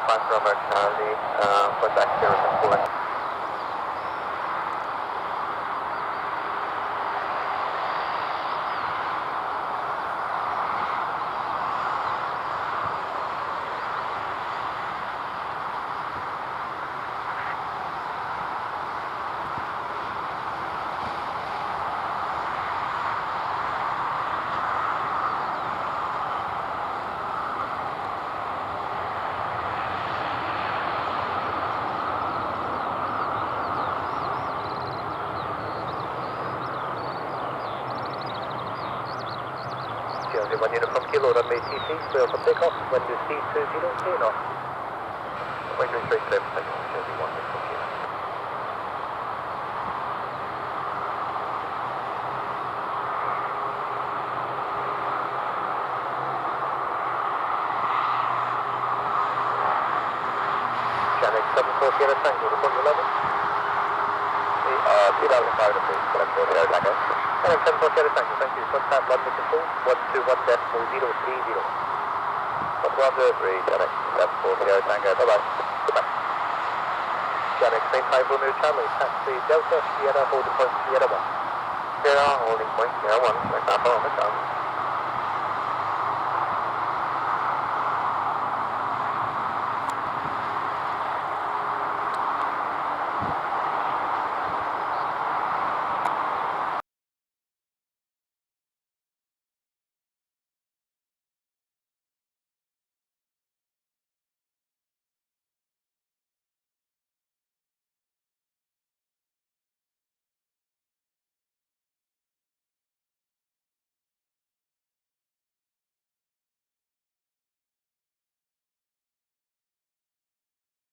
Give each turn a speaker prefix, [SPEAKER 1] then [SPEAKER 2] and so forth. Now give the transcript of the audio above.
[SPEAKER 1] 5 Bravo Charlie, contact 074. One unit from Kilo, runway TC, clear for takeoff, wind is C20, tail off. Wind is straight clear for takeoff, Jersey 1 from Kilo. Channel 74 Sierra Tango, report your level. 2005 to 3, 74 Sierra Tango. Channel 74 Sierra Tango, thank you. Contact runway control 121.030. Roger, 3, Channel 74 Sierra Tango, bye-bye. Goodbye. Channel 35 Romeo Charlie, taxi Delta Sierra, holding point Sierra 1. Sierra, holding point Sierra 1, like that on the ground.